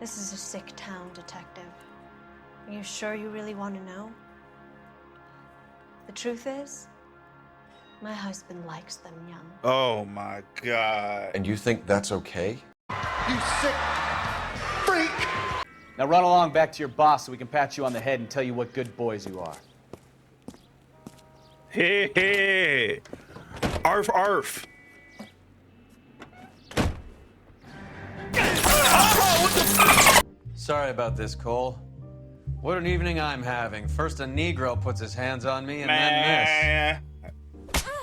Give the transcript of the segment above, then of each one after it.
This is a sick town, Detective. Are you sure you really want to know? The truth is, my husband likes them young. Oh my God. And you think that's okay? You sick freak! Now run along back to your boss so we can pat you on the head and tell you what good boys you are. Hey, hey. Arf, arf. Sorry about this, Cole. What an evening I'm having. First a Negro puts his hands on me, and then this.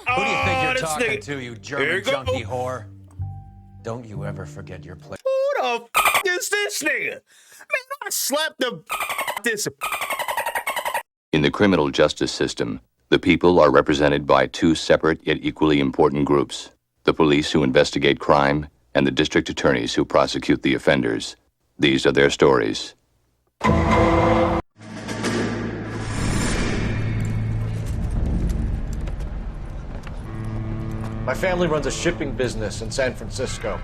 Who do you think you're talking to, you German junkie whore? Don't you ever forget your place. Who the f is this nigga? Man, I slapped this. In the criminal justice system, the people are represented by two separate yet equally important groups: the police who investigate crime and the district attorneys who prosecute the offenders. These are their stories. My family runs a shipping business in San Francisco.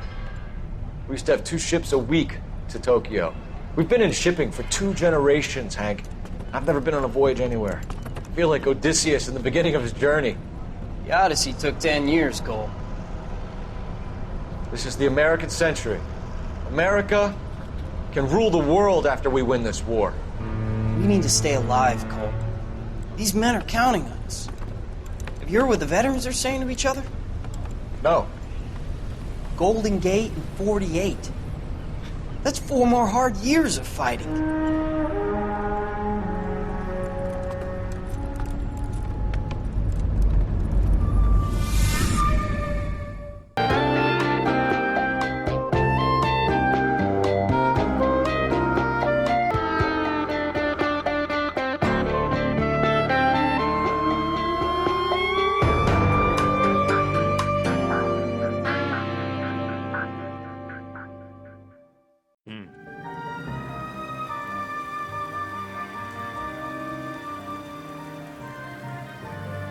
We used to have 2 ships a week to Tokyo. We've been in shipping for 2 generations, Hank. I've never been on a voyage anywhere. I feel like Odysseus in the beginning of his journey. The Odyssey took 10 years, Cole. This is the American century. America can rule the world after we win this war. We need to stay alive, Cole. These men are counting on us. Have you heard what the veterans are saying to each other? No. Golden Gate and 48. That's 4 more hard years of fighting.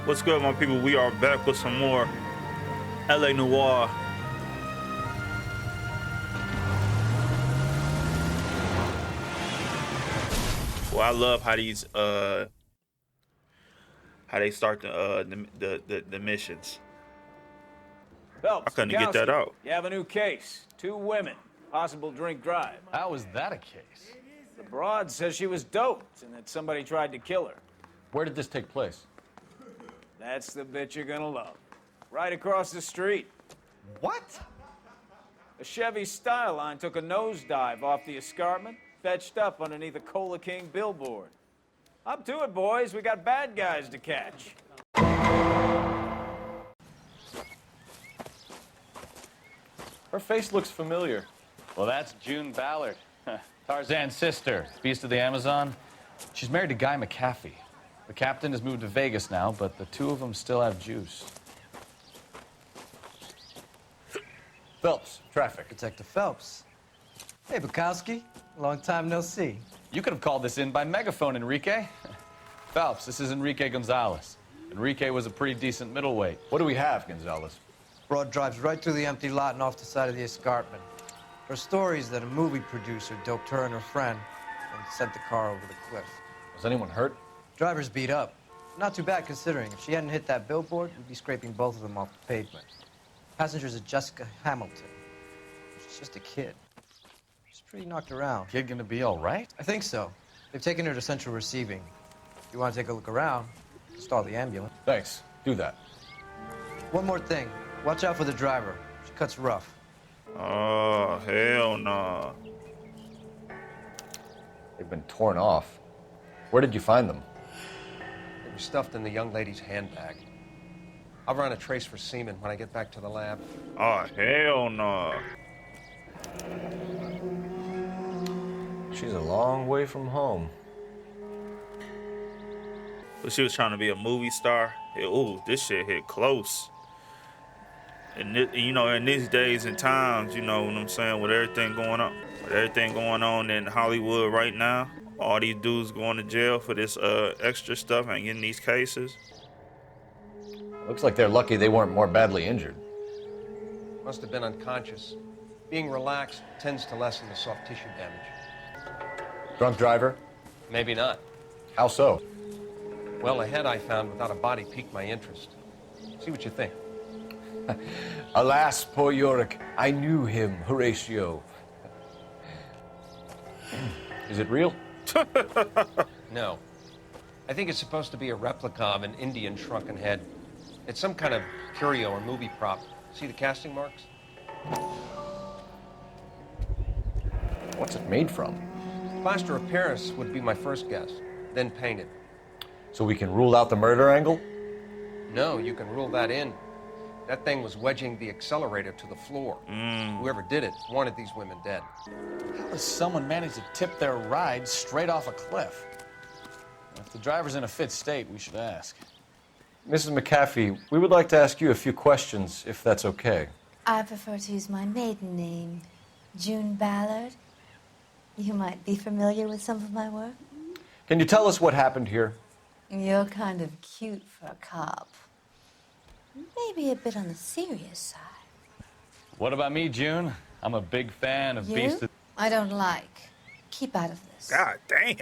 What's good, my people? We are back with some more LA Noire. Well, I love how these how they start the missions. Phelps, I couldn't get that out. You have a new case. 2 women, possible drink drive. How is that a case? The broad says she was doped and that somebody tried to kill her. Where did this take place? That's the bit you're gonna love. Right across the street. What? A Chevy Styline took a nosedive off the escarpment, fetched up underneath a Cola King billboard. Up to it, boys. We got bad guys to catch. Her face looks familiar. Well, that's June Ballard, Tarzan's sister, Beast of the Amazon. She's married to Guy McAfee. The captain has moved to Vegas now, but the 2 of them still have juice. Phelps, traffic. Detective Phelps. Hey, Bukowski. Long time no see. You could have called this in by megaphone, Enrique. Phelps, this is Enrique Gonzalez. Enrique was a pretty decent middleweight. What do we have, Gonzalez? Broad drives right through the empty lot and off the side of the escarpment. Her story is that a movie producer doped her and her friend and sent the car over the cliff. Was anyone hurt? Driver's beat up. Not too bad considering. If she hadn't hit that billboard, we'd be scraping both of them off the pavement. Passenger's a Jessica Hamilton. She's just a kid. She's pretty knocked around. Kid gonna be all right? I think so. They've taken her to central receiving. If you want to take a look around, stall the ambulance. Thanks. Do that. One more thing. Watch out for the driver. She cuts rough. Oh, hell no. They've been torn off. Where did you find them? They were stuffed in the young lady's handbag. I'll run a trace for semen when I get back to the lab. Oh, hell no. She's a long way from home. But she was trying to be a movie star. Ooh, this shit hit close. And you know, in these days and times, you know what I'm saying, with everything going on in Hollywood right now, all these dudes going to jail for this extra stuff and getting these cases. Looks like they're lucky they weren't more badly injured. Must have been unconscious. Being relaxed tends to lessen the soft tissue damage. Drunk driver? Maybe not. How so? Well, a head I found without a body piqued my interest. See what you think. Alas, poor Yorick. I knew him, Horatio. Is it real? No. I think it's supposed to be a replica of an Indian shrunken head. It's some kind of curio or movie prop. See the casting marks? What's it made from? Plaster of Paris would be my first guess, then painted. So we can rule out the murder angle? No, you can rule that in. That thing was wedging the accelerator to the floor. Whoever did it wanted these women dead. How does someone manage to tip their ride straight off a cliff? If the driver's in a fit state, we should ask. Mrs. McAfee, we would like to ask you a few questions, if that's okay. I prefer to use my maiden name, June Ballard. You might be familiar with some of my work. Can you tell us what happened here? You're kind of cute for a cop. Maybe a bit on the serious side. What about me, June? I'm a big fan of You? Beast of... I don't like. Keep out of this. God damn.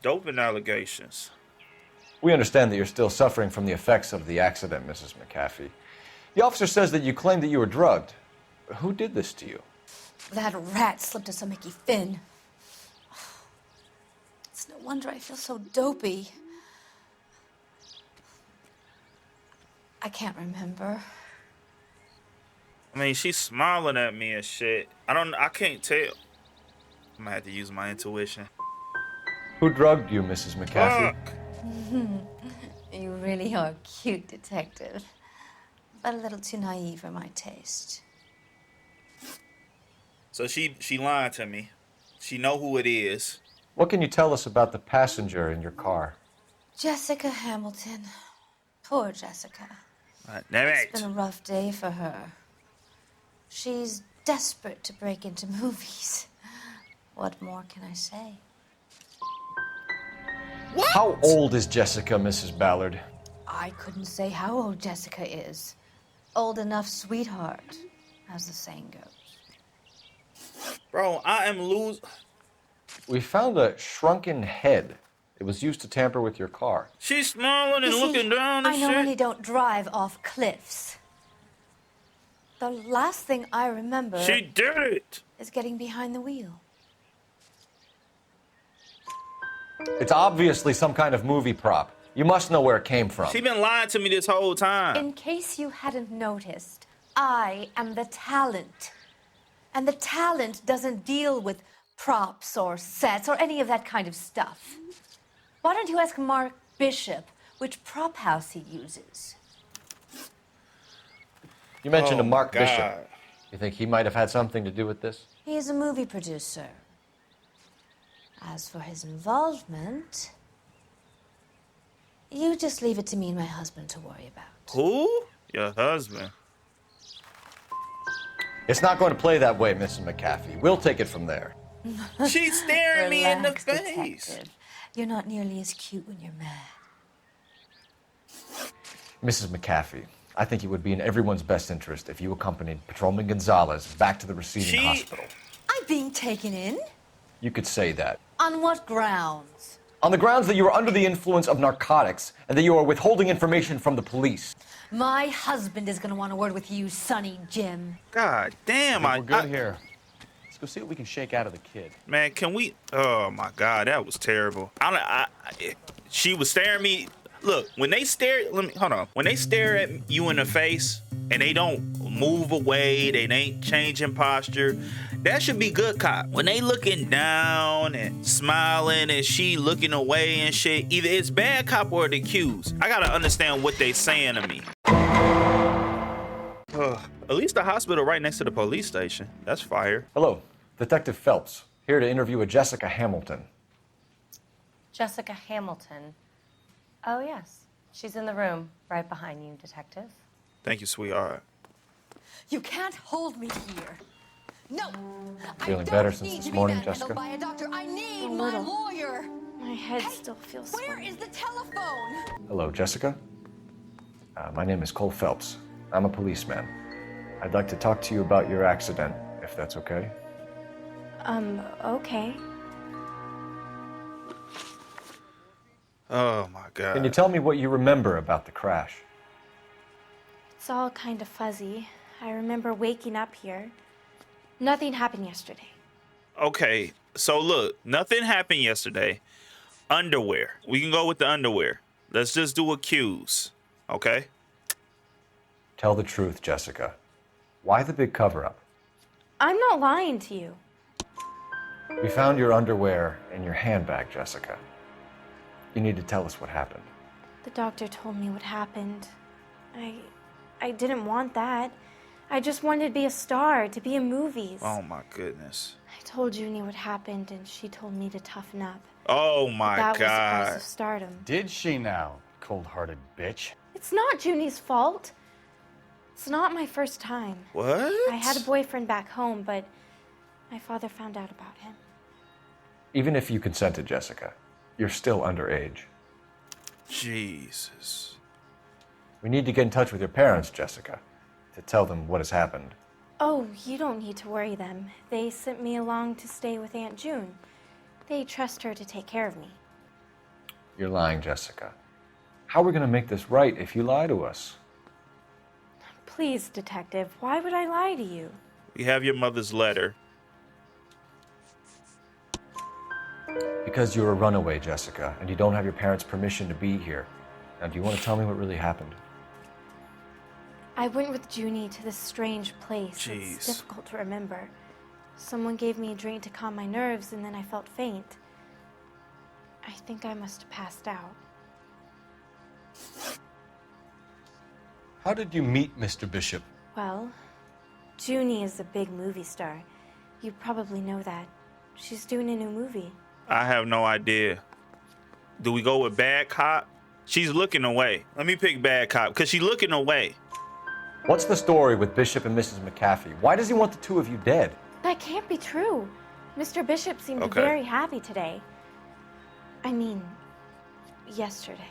Doping allegations. We understand that you're still suffering from the effects of the accident, Mrs. McAfee. The officer says that you claimed that you were drugged. Who did this to you? That rat slipped us a Mickey Finn. It's no wonder I feel so dopey. I can't remember. I mean, she's smiling at me and shit. I can't tell. I'm gonna have to use my intuition. Who drugged you, Mrs. McAfee? Fuck. You really are a cute detective, but a little too naive for my taste. So she lied to me. She know who it is. What can you tell us about the passenger in your car? Jessica Hamilton. Poor Jessica. Damn it. It's been a rough day for her. She's desperate to break into movies. What more can I say? What? How old is Jessica, Mrs. Ballard? I couldn't say how old Jessica is. Old enough, sweetheart, as the saying goes. Bro, I am losing. We found a shrunken head. It was used to tamper with your car. She's smiling and You see, looking down and I shit. normally don't drive off cliffs. The last thing I remember She did it. is getting behind the wheel. It's obviously some kind of movie prop. You must know where it came from. She been lying to me this whole time. In case you hadn't noticed, I am the talent. And the talent doesn't deal with props or sets or any of that kind of stuff. Why don't you ask Mark Bishop which prop house he uses? You mentioned a Mark God. Bishop. You think he might have had something to do with this? He is a movie producer. As for his involvement, you just leave it to me and my husband to worry about. Who? Your husband. It's not going to play that way, Mrs. McAfee. We'll take it from there. She's staring me in the Relax, face. detective. You're not nearly as cute when you're mad. Mrs. McAfee, I think it would be in everyone's best interest if you accompanied Patrolman Gonzalez back to the receiving hospital. I'm being taken in? You could say that. On what grounds? On the grounds that you are under the influence of narcotics and that you are withholding information from the police. My husband is going to want a word with you, Sonny Jim. God damn, We're good here. Let's go see what we can shake out of the kid. Man, can we? Oh my God, that was terrible. She was staring me. Look, when they stare, hold on. When they stare at you in the face and they don't move away, they ain't changing posture, that should be good cop. When they looking down and smiling and she looking away and shit, either it's bad cop or the accused. I gotta understand what they saying to me. At least the hospital right next to the police station. That's fire. Hello, Detective Phelps, here to interview a Jessica Hamilton. Jessica Hamilton. Oh, yes. She's in the room right behind you, Detective. Thank you, sweetheart. You can't hold me here. No. Feeling better since this morning, Jessica? By a doctor. I need my lawyer. My head still feels Where is the telephone? Hello, Jessica. My name is Cole Phelps. I'm a policeman. I'd like to talk to you about your accident, if that's okay. Okay. Oh my God. Can you tell me what you remember about the crash? It's all kind of fuzzy. I remember waking up here. Nothing happened yesterday. Okay, so look, nothing happened yesterday. Underwear. We can go with the underwear. Let's just do accuse. Okay? Tell the truth, Jessica. Why the big cover-up? I'm not lying to you. We found your underwear in your handbag, Jessica. You need to tell us what happened. The doctor told me what happened. I didn't want that. I just wanted to be a star, to be in movies. Oh my goodness. I told Junie what happened, and she told me to toughen up. Oh my That was the price God. of stardom. Did she now, cold-hearted bitch? It's not Junie's fault. It's not my first time. What? I had a boyfriend back home, but my father found out about him. Even if you consented, Jessica, you're still underage. Jesus. We need to get in touch with your parents, Jessica, to tell them what has happened. Oh, you don't need to worry them. They sent me along to stay with Aunt June. They trust her to take care of me. You're lying, Jessica. How are we going to make this right if you lie to us? Please, detective, why would I lie to you? We have your mother's letter. Because you're a runaway, Jessica, and you don't have your parents' permission to be here. Now, do you want to tell me what really happened? I went with Junie to this strange place. Jeez. It's difficult to remember. Someone gave me a drink to calm my nerves, and then I felt faint. I think I must have passed out. How did you meet Mr. Bishop? Well, Junie is a big movie star. You probably know that. She's doing a new movie. I have no idea. Do we go with bad cop? She's looking away. Let me pick bad cop because she's looking away. What's the story with Bishop and Mrs. McAfee? Why does he want the two of you dead? That can't be true. Mr. Bishop seemed Okay. very happy today. I mean, yesterday.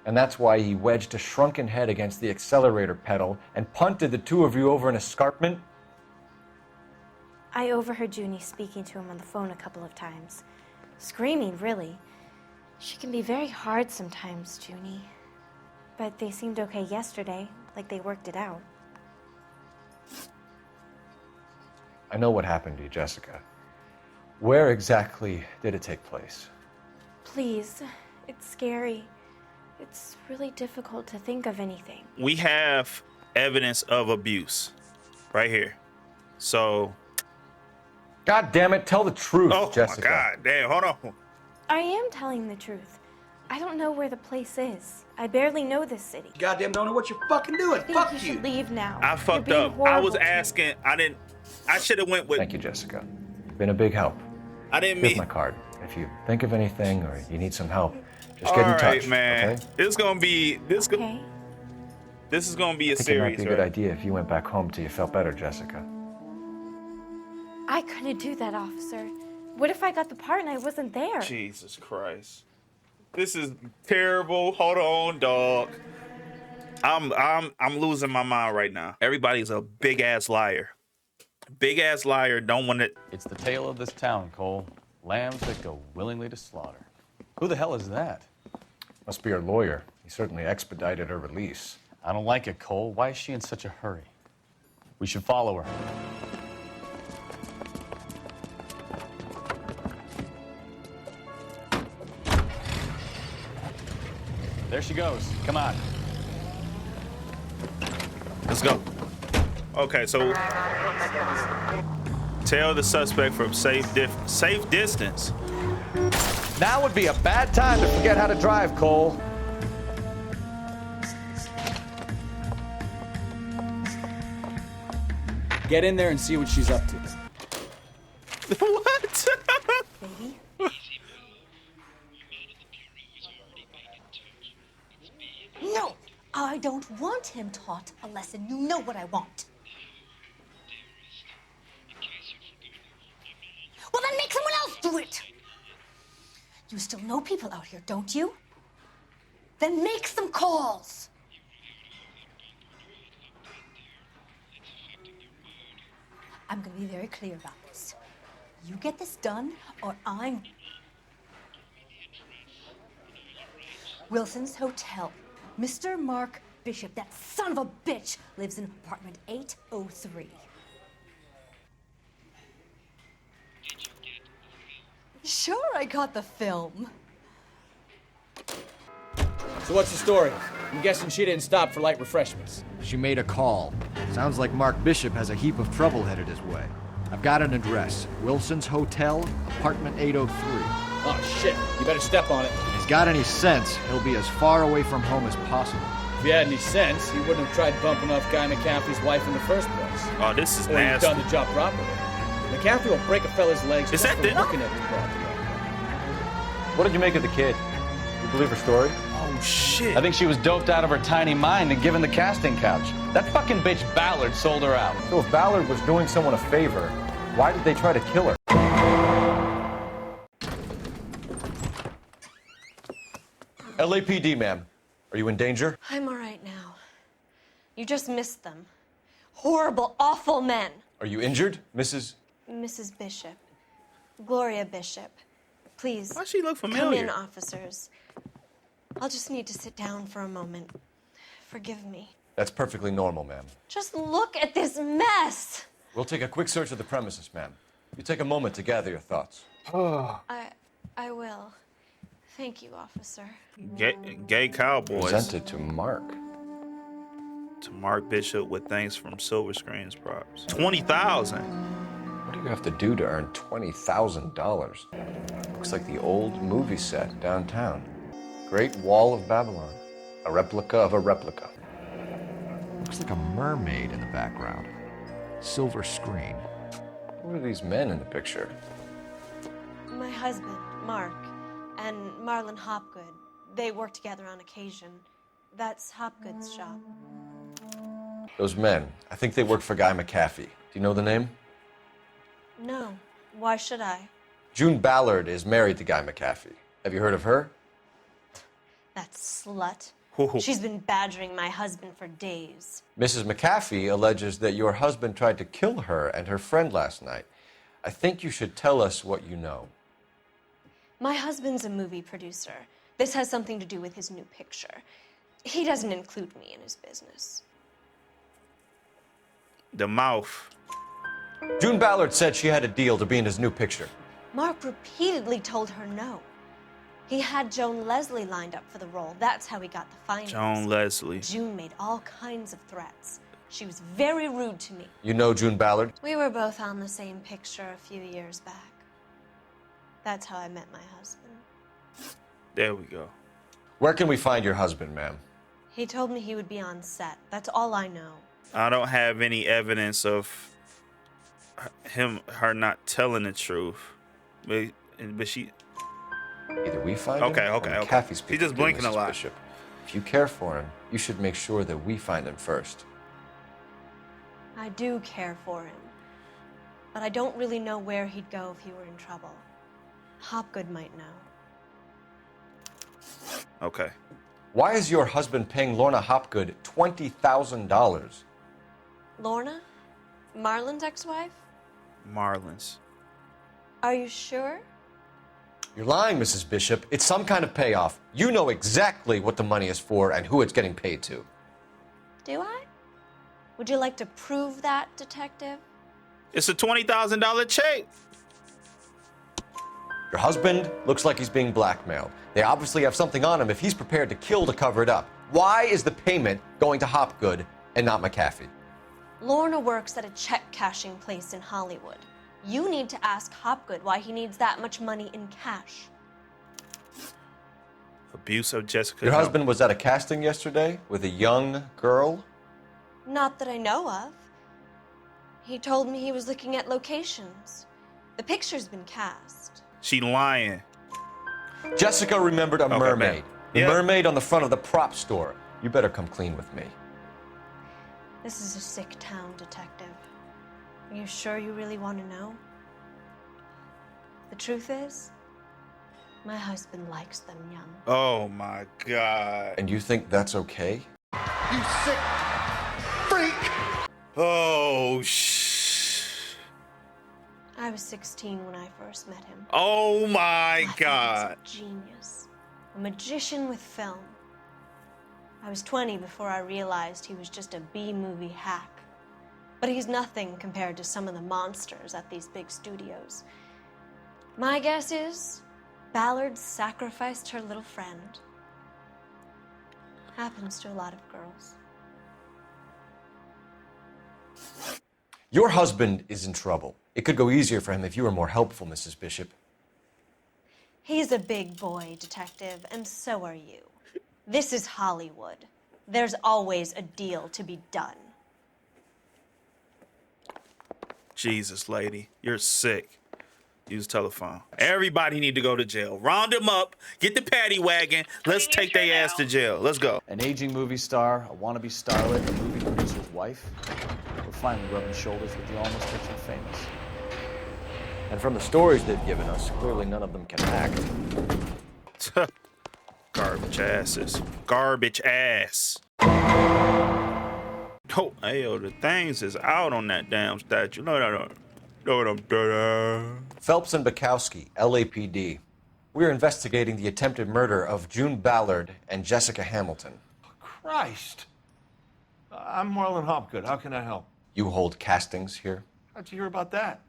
And that's why he wedged a shrunken head against the accelerator pedal and punted the two of you over an escarpment? I overheard Junie speaking to him on the phone a couple of times. Screaming, really. She can be very hard sometimes, Junie. But they seemed okay yesterday, like they worked it out. I know what happened to you, Jessica. Where exactly did it take place? Please, it's scary. It's really difficult to think of anything. We have evidence of abuse right here. So. God damn it, tell the truth, Oh Jessica. my God, damn, hold on. I am telling the truth. I don't know where the place is. I barely know this city. You goddamn don't know what you're fucking doing. I think Fuck you you. should leave now. I fucked You're being up. I horrible was to me. asking. I should have went with. Thank you, Jessica. You've been a big help. I didn't Here's mean. my card. If you think of anything or you need some help, just All get in right, touch, man. okay? This is gonna be this. Okay. This is gonna be I a think it might series, be a good right? idea if you went back home till you felt better, Jessica. I couldn't do that, officer. What if I got the part and I wasn't there? Jesus Christ. This is terrible. Hold on, dog. I'm losing my mind right now. Everybody's a big ass liar. Big ass liar. Don't want it. It's the tale of this town, Cole. Lambs that go willingly to slaughter. Who the hell is that? Must be her lawyer. He certainly expedited her release. I don't like it, Cole. Why is she in such a hurry? We should follow her. There she goes. Come on. Let's go. Okay, so tell the suspect from safe distance. Now would be a bad time to forget how to drive, Cole. Get in there and see what she's up to. What? Baby? No, I don't want him taught a lesson. You know what I want. Well, then make someone else do it. You still know people out here, don't you? Then make some calls. be very clear about this. You get this done, or I'm... Wilson's Hotel. Mr. Mark Bishop, that son of a bitch, lives in apartment 803. Sure, I got the film. So what's the story? I'm guessing she didn't stop for light refreshments. She made a call. Sounds like Mark Bishop has a heap of trouble headed his way. I've got an address. Wilson's Hotel, apartment 803. Oh shit, you better step on it. If he's got any sense, he'll be as far away from home as possible. If he had any sense, he wouldn't have tried bumping off Guy McCaffrey's wife in the first place. Oh, this is or nasty. Or he's done the job properly. McCaffrey will break a fella's legs Is just that for looking at his property. What did you make of the kid? You believe her story? Oh, shit. I think she was doped out of her tiny mind and given the casting couch. That fucking bitch Ballard sold her out. So if Ballard was doing someone a favor, why did they try to kill her? LAPD, ma'am. Are you in danger? I'm all right now. You just missed them. Horrible, awful men. Are you injured, Mrs.? Mrs. Bishop. Gloria Bishop. Please. Why she look Come familiar? in, officers. I'll just need to sit down for a moment. Forgive me. That's perfectly normal, ma'am. Just look at this mess. We'll take a quick search of the premises, ma'am. You take a moment to gather your thoughts. I will. Thank you, officer. Gay cowboys. Presented to Mark. To Mark Bishop with thanks from Silver Screens Props. 20,000. What do you have to do to earn $20,000? Looks like the old movie set downtown. Great Wall of Babylon. A replica of a replica. Looks like a mermaid in the background. Silver screen. Who are these men in the picture? My husband, Mark, and Marlon Hopgood. They work together on occasion. That's Hopgood's shop. Those men, I think they work for Guy McCaffey. Do you know the name? No. Why should I? June Ballard is married to Guy McCaffey. Have you heard of her? That slut. She's been badgering my husband for days. Mrs. McCaffey alleges that your husband tried to kill her and her friend last night. I think you should tell us what you know. My husband's a movie producer. This has something to do with his new picture. He doesn't include me in his business. The mouth. June Ballard said she had a deal to be in his new picture. Mark repeatedly told her no. He had Joan Leslie lined up for the role. That's how he got the findings. Joan Leslie. June made all kinds of threats. She was very rude to me. You know June Ballard? We were both on the same picture a few years back. That's how I met my husband. There we go. Where can we find your husband, ma'am? He told me he would be on set. That's all I know. I don't have any evidence of her not telling the truth. But she... Either we find okay, him, okay, or okay. McCaffey's He's just blinking a lot. Bishop. If you care for him, you should make sure that we find him first. I do care for him. But I don't really know where he'd go if he were in trouble. Hopgood might know. Okay. Why is your husband paying Lorna Hopgood $20,000? Lorna? Marlon's ex-wife? Marlins. Are you sure? You're lying, Mrs. Bishop. It's some kind of payoff. You know exactly what the money is for and who it's getting paid to. Do I? Would you like to prove that, detective? It's a $20,000 check. Your husband looks like he's being blackmailed. They obviously have something on him if he's prepared to kill to cover it up. Why is the payment going to Hopgood and not McCaffey? Lorna works at a check-cashing place in Hollywood. You need to ask Hopgood why he needs that much money in cash. Abuse of Jessica. Your husband was at a casting yesterday with a young girl? Not that I know of. He told me he was looking at locations. The picture's been cast. She lying. Jessica remembered a mermaid. The Yeah. mermaid on the front of the prop store. You better come clean with me. This is a sick town, detective. Are you sure you really want to know? The truth is, my husband likes them young. Oh my God. And you think that's okay? You sick freak! Oh, I was 16 when I first met him. Oh my I thought God. he was a genius. A magician with film. I was 20 before I realized he was just a B-movie hack. But he's nothing compared to some of the monsters at these big studios. My guess is Ballard sacrificed her little friend. Happens to a lot of girls. Your husband is in trouble. It could go easier for him if you were more helpful, Mrs. Bishop. He's a big boy, detective, and so are you. This is Hollywood. There's always a deal to be done. Jesus, lady, you're sick. Use telephone. Everybody need to go to jail. Round them up. Get the paddy wagon. Let's take their ass to jail. Let's go. An aging movie star, a wannabe starlet, a movie producer's wife. We're finally rubbing shoulders with the almost rich and famous. And from the stories they've given us, clearly none of them can act. Garbage asses. Garbage ass. Oh, hey, yo, the things is out on that damn statue. No, what I'm doing. Phelps and Bukowski, LAPD. We're investigating the attempted murder of June Ballard and Jessica Hamilton. Christ. I'm Marlon Hopgood. How can I help? You hold castings here? How'd you hear about that?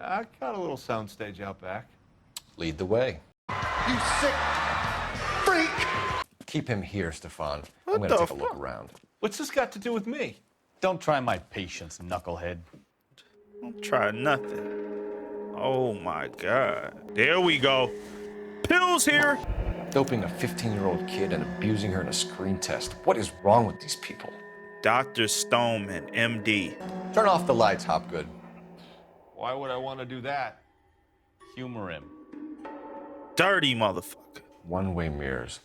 I got a little soundstage out back. Lead the way. You sick freak! Keep him here, Stefan. I'm gonna take a look around. What's this got to do with me? Don't try my patience, knucklehead. Don't try nothing. Oh my God. There we go. Pills here. Doping a 15-year-old kid and abusing her in a screen test. What is wrong with these people? Dr. Stoneman, MD. Turn off the lights, Hopgood. Why would I want to do that? Humor him. Dirty motherfucker. One-way mirrors.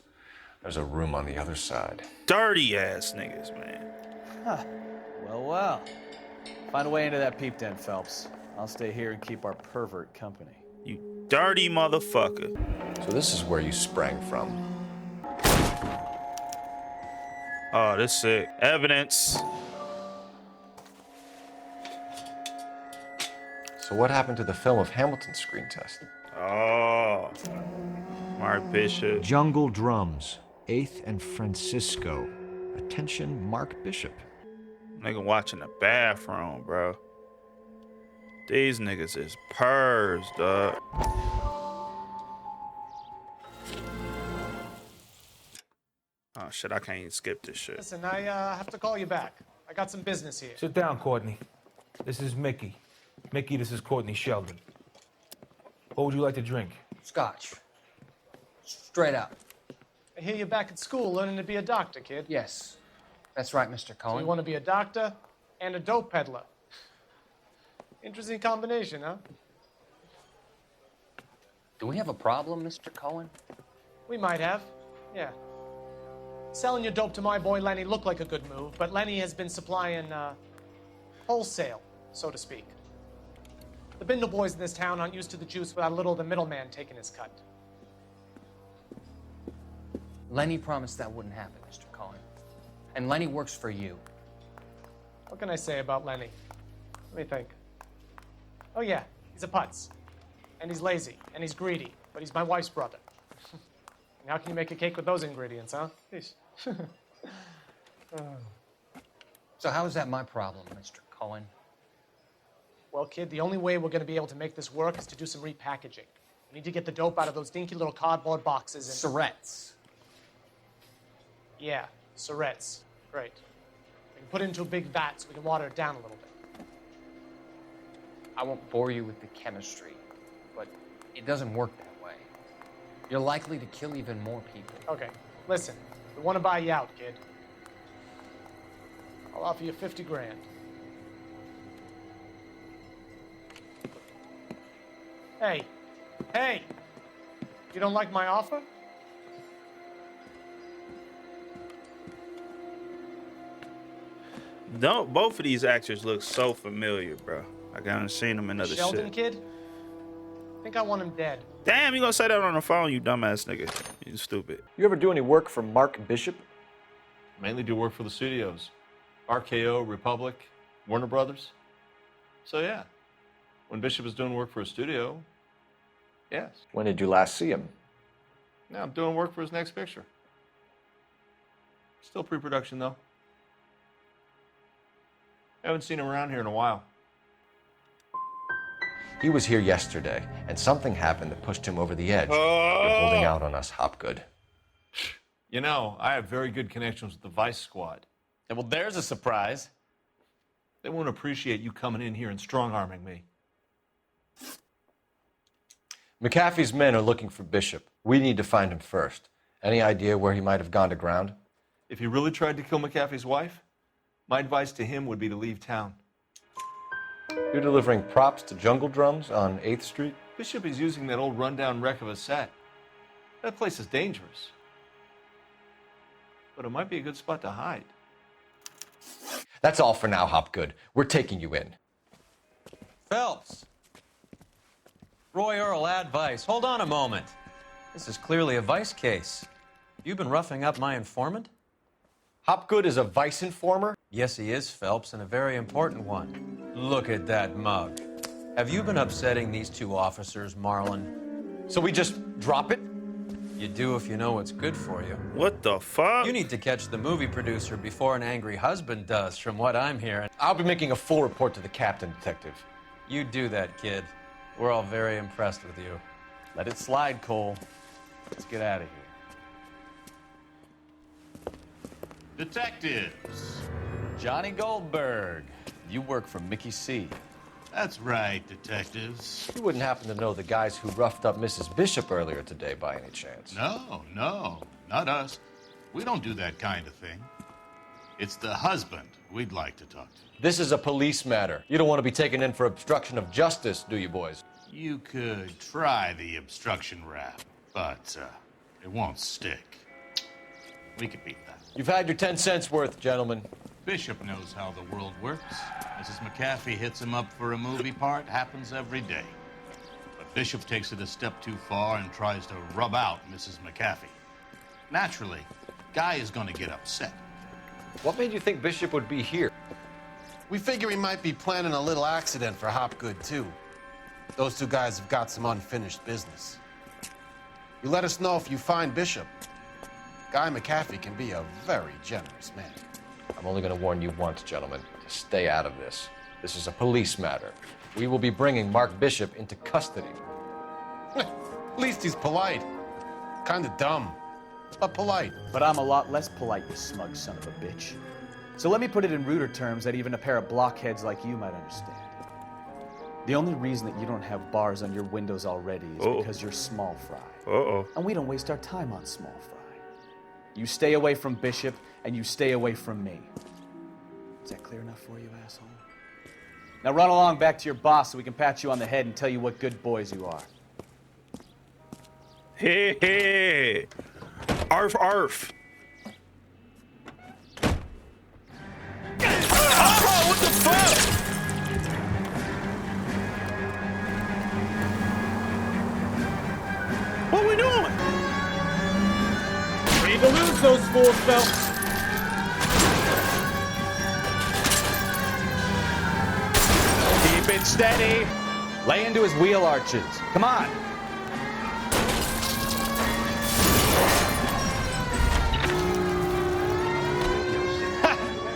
There's a room on the other side. Dirty ass niggas, man. Huh. Well. Find a way into that peep den, Phelps. I'll stay here and keep our pervert company. You dirty motherfucker. So this is where you sprang from. Oh, this sick. Evidence. So what happened to the film of Hamilton's screen test? Oh. Mark Bishop. Jungle Drums, 8th and Francisco. Attention, Mark Bishop. Nigga watching the bathroom, bro. These niggas is purrs, dog. Oh shit, I can't even skip this shit. Listen, I have to call you back. I got some business here. Sit down, Courtney. This is Mickey. Mickey, this is Courtney Sheldon. What would you like to drink? Scotch. Straight up. I hear you're back at school learning to be a doctor, kid. Yes. That's right, Mr. Cohen. So you want to be a doctor and a dope peddler. Interesting combination, huh? Do we have a problem, Mr. Cohen? We might have, yeah. Selling your dope to my boy Lenny looked like a good move, but Lenny has been supplying wholesale, so to speak. The Bindle boys in this town aren't used to the juice without a little of the middleman taking his cut. Lenny promised that wouldn't happen, Mr. Cohen. And Lenny works for you. What can I say about Lenny? Let me think. Oh yeah, he's a putz. And he's lazy, and he's greedy, but he's my wife's brother. And how can you make a cake with those ingredients, huh? Jeez. So how is that my problem, Mr. Cohen? Well, kid, the only way we're going to be able to make this work is to do some repackaging. We need to get the dope out of those dinky little cardboard boxes and... Surrettes. Yeah, Surrettes. Great. We can put it into a big vat so we can water it down a little bit. I won't bore you with the chemistry, but it doesn't work that way. You're likely to kill even more people. Okay, listen. We want to buy you out, kid. I'll offer you 50 grand. Hey! You don't like my offer? No, both of these actors look so familiar, bro. I haven't seen them in other Sheldon shit. kid? I think I want him dead. Damn, you gonna say that on the phone, you dumbass nigga. You stupid. You ever do any work for Mark Bishop? Mainly do work for the studios. RKO, Republic, Warner Brothers. So yeah. When Bishop was doing work for a studio, yes. When did you last see him? Now I'm doing work for his next picture. Still pre-production, though. Haven't seen him around here in a while. He was here yesterday, and something happened that pushed him over the edge. You're holding out on us, Hopgood. You know, I have very good connections with the Vice Squad. Yeah, well, there's a surprise. They won't appreciate you coming in here and strong-arming me. McAfee's men are looking for Bishop. We need to find him first. Any idea where he might have gone to ground? If he really tried to kill McAfee's wife, my advice to him would be to leave town. You're delivering props to Jungle Drums on 8th Street? Bishop is using that old rundown wreck of a set. That place is dangerous. But it might be a good spot to hide. That's all for now, Hopgood. We're taking you in. Phelps. Roy Earl, advice. Hold on a moment. This is clearly a vice case. You've been roughing up my informant? Hopgood is a vice informer? Yes, he is, Phelps, and a very important one. Look at that mug. Have you been upsetting these two officers, Marlon? So we just drop it? You do if you know what's good for you. What the fuck? You need to catch the movie producer before an angry husband does, from what I'm hearing. I'll be making a full report to the captain, Detective. You do that, kid. We're all very impressed with you. Let it slide, Cole. Let's get out of here. Detectives. Johnny Goldberg. You work for Mickey C. That's right, detectives. You wouldn't happen to know the guys who roughed up Mrs. Bishop earlier today by any chance? No, not us. We don't do that kind of thing. It's the husband we'd like to talk to. This is a police matter. You don't want to be taken in for obstruction of justice, do you, boys? You could try the obstruction rap, but it won't stick. We could beat that. You've had your 10 cents worth, gentlemen. Bishop knows how the world works. Mrs. McAfee hits him up for a movie part. Happens every day. But Bishop takes it a step too far and tries to rub out Mrs. McAfee. Naturally, Guy is going to get upset. What made you think Bishop would be here? We figure he might be planning a little accident for Hopgood, too. Those two guys have got some unfinished business. You let us know if you find Bishop. Guy McAfee can be a very generous man. I'm only going to warn you once, gentlemen, to stay out of this. This is a police matter. We will be bringing Mark Bishop into custody. At least he's polite. Kind of dumb, but polite. But I'm a lot less polite, you smug son of a bitch. So let me put it in ruder terms that even a pair of blockheads like you might understand. The only reason that you don't have bars on your windows already is because you're small fry. And we don't waste our time on small fry. You stay away from Bishop, and you stay away from me. Is that clear enough for you, asshole? Now run along back to your boss so we can pat you on the head and tell you what good boys you are. Hey, hey. Arf, arf. Oh, what the fuck? What are we doing? Ready to lose those fools, Phelps. Keep it steady. Lay into his wheel arches. Come on.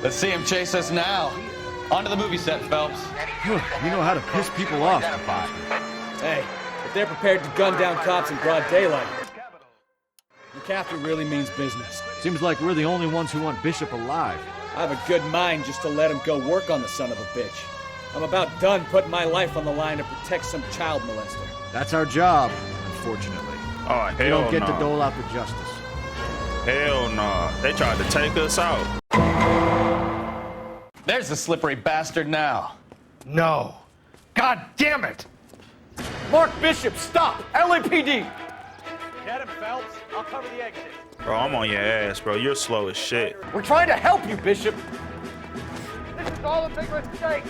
Let's see him chase us now. On to the movie set, Phelps. You know how to piss people off. Hey, if they're prepared to gun down cops in broad daylight, McAfee really means business. Seems like we're the only ones who want Bishop alive. I have a good mind just to let him go work on the son of a bitch. I'm about done putting my life on the line to protect some child molester. That's our job, unfortunately. Oh, hell We don't get no. to dole out the justice. Hell no. They tried to take us out. There's the slippery bastard now. No. God damn it! Mark Bishop, stop! LAPD! Get him, Phelps. I'll cover the exit. Bro, I'm on your ass, bro. You're slow as shit. We're trying to help you, Bishop. This is all a big mistake.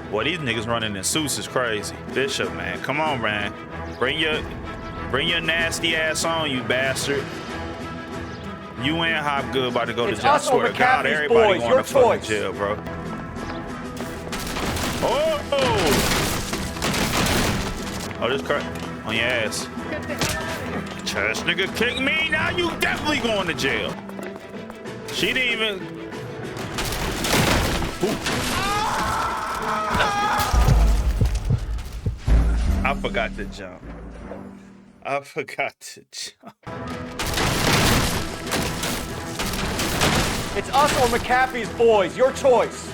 Boy, these niggas running in suits is crazy. Bishop, man. Come on, man. Bring your nasty ass on, you bastard. You and Hopgood about to go to jail. I swear to God, everybody going to fucking jail, bro. Oh! Oh, this crack on your ass. Trash nigga kick me, now you definitely going to jail. She didn't even. I forgot to jump. I forgot to jump. It's us or McAfee's boys. Your choice.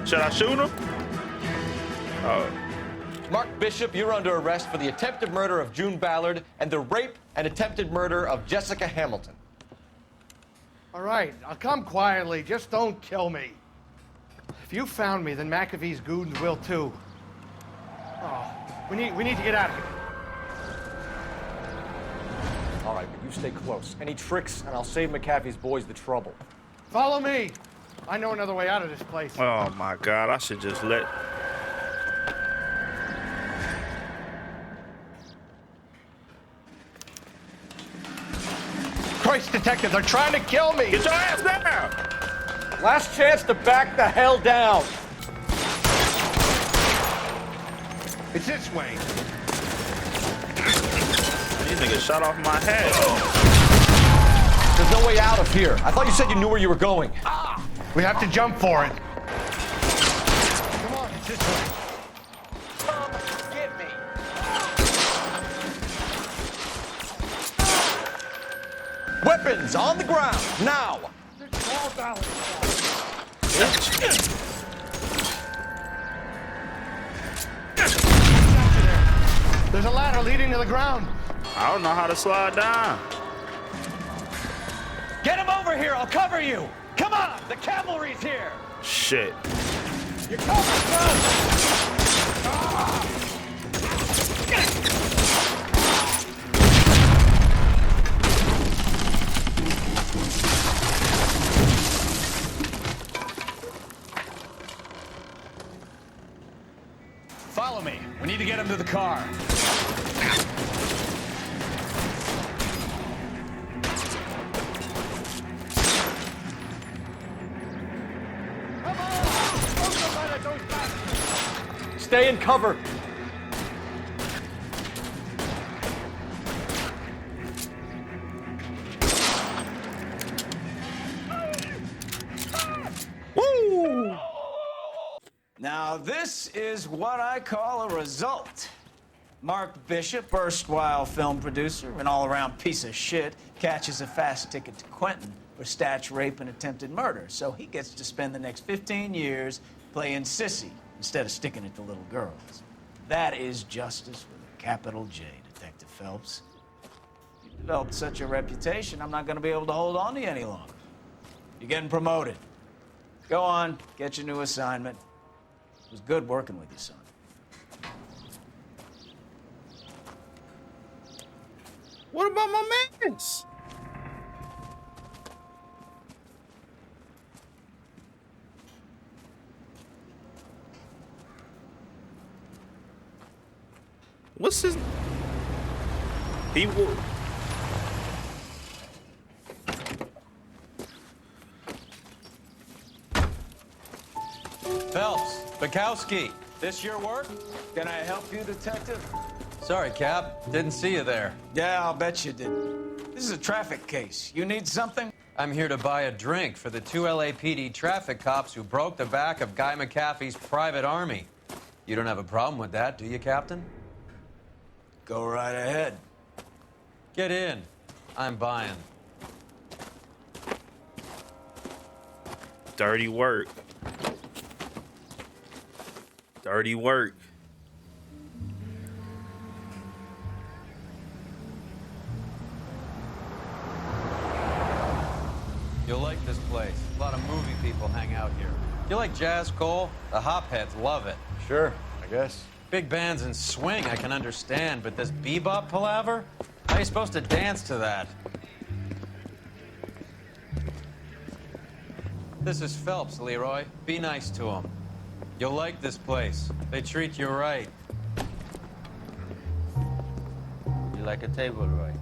Should I shoot him? Oh. Mark Bishop, you're under arrest for the attempted murder of June Ballard and the rape and attempted murder of Jessica Hamilton. All right, I'll come quietly. Just don't kill me. If you found me, then McAfee's goons will too. Oh, we need to get out of here. All right, but you stay close. Any tricks, and I'll save McAfee's boys the trouble. Follow me. I know another way out of this place. Oh my God, I should just let. Christ, detective, they're trying to kill me. Get your ass down. Last chance to back the hell down. It's this way. These niggas shot off my head. There's no way out of here. I thought you said you knew where you were going. We have to jump for it. Come on, it's this way. Come get me. Weapons on the ground, now. There's a ladder leading to the ground. I don't know how to slide down. Get him over here, I'll cover you. Come on, the cavalry's here. Shit. You're covered, Follow me. We need to get him to the car. Stay in cover. Woo! Now, this is what I call a result. Mark Bishop, erstwhile film producer and all-around piece of shit, catches a fast ticket to Quentin for statch rape and attempted murder. So he gets to spend the next 15 years playing sissy instead of sticking it to little girls. That is justice with a capital J, Detective Phelps. You developed such a reputation, I'm not going to be able to hold on to you any longer. You're getting promoted. Go on, get your new assignment. It was good working with you, son. What about my mans? What's his? He will. Phelps, Bukowski, this your work? Can I help you, Detective? Sorry, Cap. Didn't see you there. Yeah, I'll bet you didn't. This is a traffic case. You need something? I'm here to buy a drink for the 2 LAPD traffic cops who broke the back of Guy McAfee's private army. You don't have a problem with that, do you, Captain? Go right ahead. Get in. I'm buying. Dirty work. Dirty work. You'll like this place. A lot of movie people hang out here. You like jazz, Cole? The hopheads love it. Sure, I guess. Big bands and swing I can understand, but this bebop palaver? How are you supposed to dance to that? This is Phelps, Leroy. Be nice to him. You'll like this place. They treat you right. You like a table, Roy?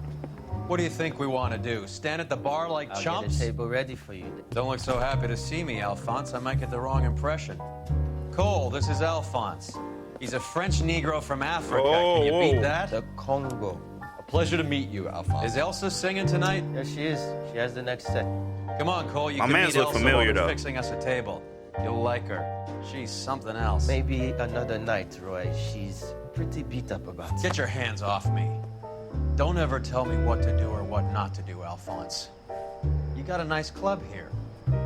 What do you think we want to do? Stand at the bar like I'll chumps? get a table ready for you. Don't look so happy to see me, Alphonse. I might get the wrong impression. Cole, this is Alphonse. He's a French Negro from Africa. Can you beat that? The Congo. A pleasure to meet you, Alphonse. Is Elsa singing tonight? Yes, she is. She has the next set. Come on, Cole. You My can man's meet look Elsa familiar, while we're though. fixing us a table. You'll like her. She's something else. Maybe another night, Roy. She's pretty beat up about it. Get your hands off me. Don't ever tell me what to do or what not to do, Alphonse. You got a nice club here.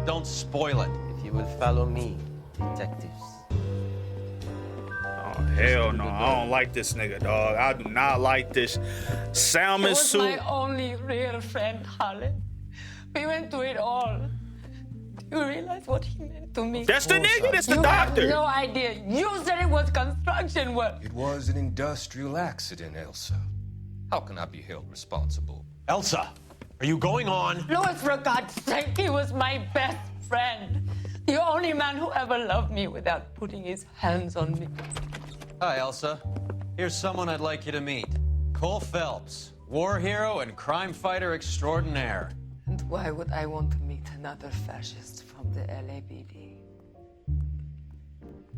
Don't spoil it. If you would follow me, detectives. Oh, hell no. I don't like this nigga, dog. I do not like this salmon He was soup. my only real friend, Harlan. We went through it all. Do you realize what he meant to me? That's the nigga, that's the you doctor. have no idea. You said it was construction work. It was an industrial accident, Elsa. How can I be held responsible? Elsa, are you going on? Louis, for God's sake, he was my best friend. The only man who ever loved me without putting his hands on me. Hi, Elsa. Here's someone I'd like you to meet. Cole Phelps, war hero and crime fighter extraordinaire. And why would I want to meet another fascist from the LAPD?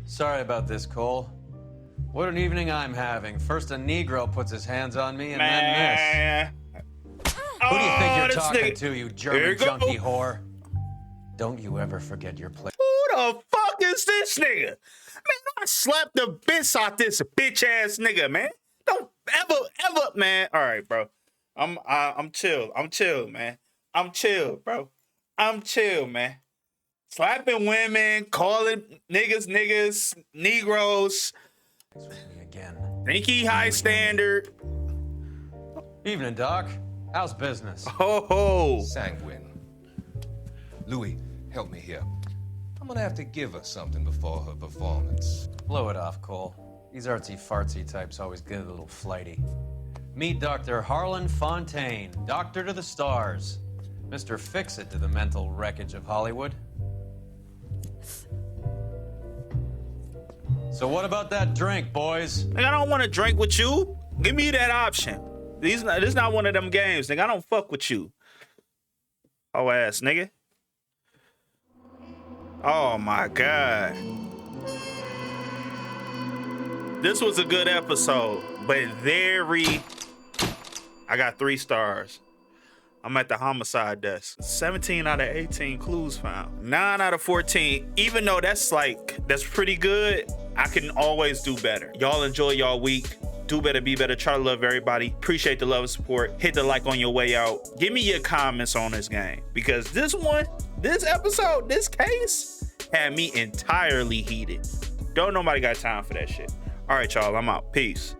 Sorry about this, Cole. What an evening I'm having. First a Negro puts his hands on me and then this. Who do you think you're talking to, you German junkie whore? Don't you ever forget your place. Who the fuck is this nigga? Man, I slapped the bits out this bitch ass nigga, man. Don't ever, man. All right, bro. I'm chill. I'm chill, man. I'm chill, bro. I'm chill, man. Slapping women, calling niggas, Negroes. Again. Think he high standard. Evening, Doc. How's business? Oh. Sanguine. Louis, help me here. I'm gonna have to give her something before her performance. Blow it off, Cole. These artsy-fartsy types always get a little flighty. Meet Dr. Harlan Fontaine, doctor to the stars. Mr. Fix-It to the mental wreckage of Hollywood. So what about that drink, boys? Nigga, I don't want to drink with you. Give me that option. This is not one of them games, nigga. I don't fuck with you. Oh ass nigga. Oh my God. This was a good episode, but I got 3 stars. I'm at the homicide desk. 17 out of 18 clues found. 9 out of 14. Even though that's pretty good, I can always do better. Y'all enjoy y'all week. Do better, be better. Try to love everybody. Appreciate the love and support. Hit the like on your way out. Give me your comments on this game, because this episode, this case had me entirely heated. Don't nobody got time for that shit. All right, y'all, I'm out. Peace.